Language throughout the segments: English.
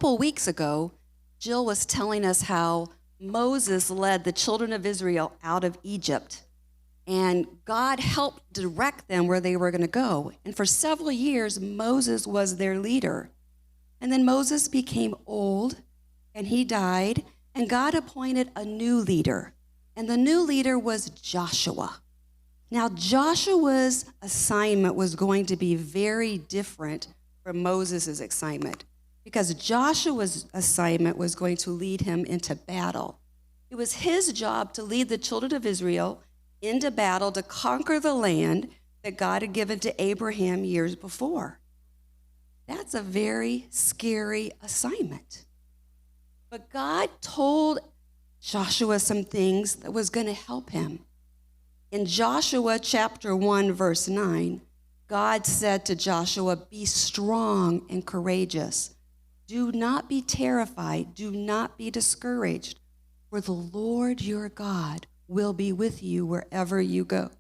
couple weeks ago, Jill was telling us how Moses led the children of Israel out of Egypt, and God helped direct them where they were going to go. And for several years, Moses was their leader. And then Moses became old, and he died, and God appointed a new leader. And the new leader was Joshua. Now, Joshua's assignment was going to be very different from Moses' assignment, because Joshua's assignment was going to lead him into battle. It was his job to lead the children of Israel into battle to conquer the land that God had given to Abraham years before. That's a very scary assignment. But God told Joshua some things that was going to help him. In Joshua chapter 1, verse 9, God said to Joshua, "Be strong and courageous. Do not be terrified. Do not be discouraged, for the Lord your God will be with you wherever you go."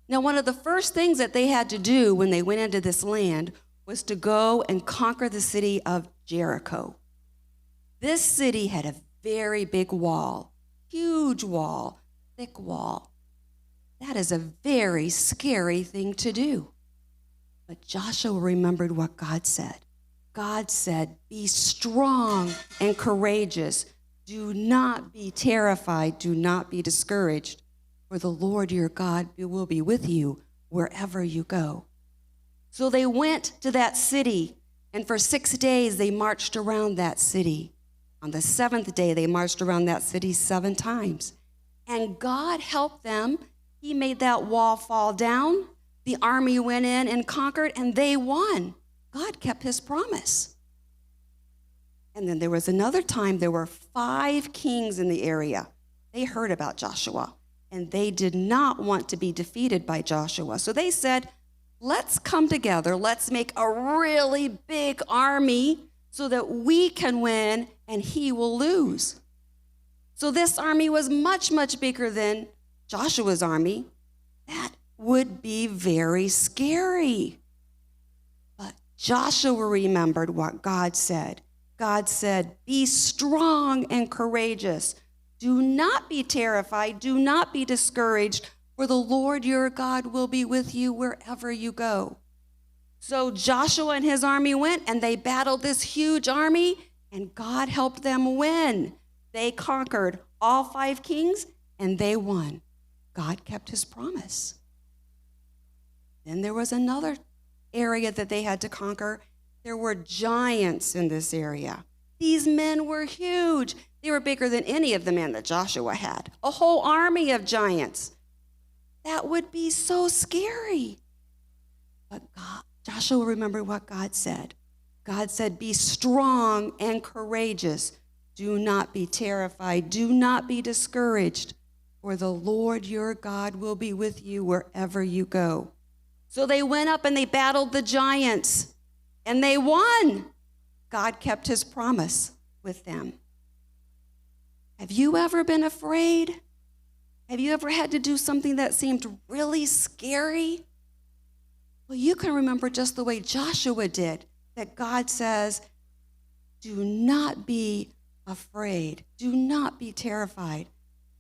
Now, one of the first things that they had to do when they went into this land was to go and conquer the city of Jericho. This city had a very big wall, huge wall, thick wall. That is a very scary thing to do. But Joshua remembered what God said. God said, "Be strong and courageous. Do not be terrified. Do not be discouraged, for the Lord your God will be with you wherever you go." So they went to that city, and for 6 days they marched around that city. On the 7th day, they marched around that city 7 times. And God helped them. He made that wall fall down. The army went in and conquered, and they won. God kept his promise. And then there was another time, there were 5 kings in the area. They heard about Joshua, and they did not want to be defeated by Joshua. So they said, "Let's come together. Let's make a really big army so that we can win and he will lose." So this army was much, much bigger than Joshua's army. That would be very scary. But Joshua remembered what God said. God said, "Be strong and courageous. Do not be terrified. Do not be discouraged, for the Lord your God will be with you wherever you go." So Joshua and his army went, and they battled this huge army, and God helped them win. They conquered all 5 kings, and they won. God kept his promise. Then there was another area that they had to conquer. There were giants in this area. These men were huge. They were bigger than any of the men that Joshua had. A whole army of giants. That would be so scary. But Joshua remembered what God said. God said, "Be strong and courageous. Do not be terrified. Do not be discouraged, for the Lord your God will be with you wherever you go." So they went up and they battled the giants, and they won. God kept his promise with them. Have you ever been afraid? Have you ever had to do something that seemed really scary? Well, you can remember just the way Joshua did, that God says, "Do not be afraid. Do not be terrified."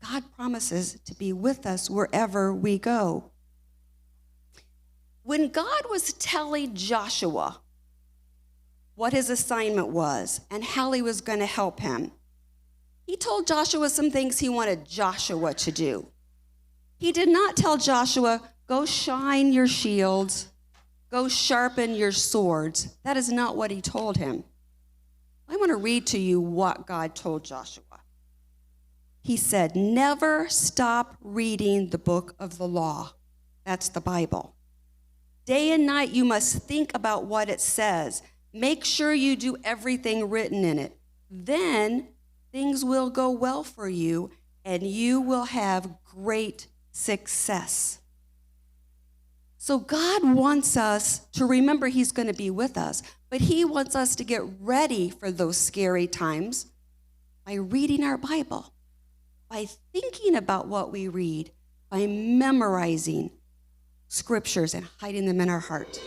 God promises to be with us wherever we go. When God was telling Joshua what his assignment was and how he was going to help him, he told Joshua some things he wanted Joshua to do. He did not tell Joshua, "Go shine your shields, go sharpen your swords." That is not what he told him. I want to read to you what God told Joshua. He said, "Never stop reading the book of the law." That's the Bible. "Day and night you must think about what it says. Make sure you do everything written in it. Then things will go well for you, and you will have great success." So God wants us to remember he's going to be with us, but he wants us to get ready for those scary times by reading our Bible, by thinking about what we read, by memorizing scriptures and hiding them in our heart.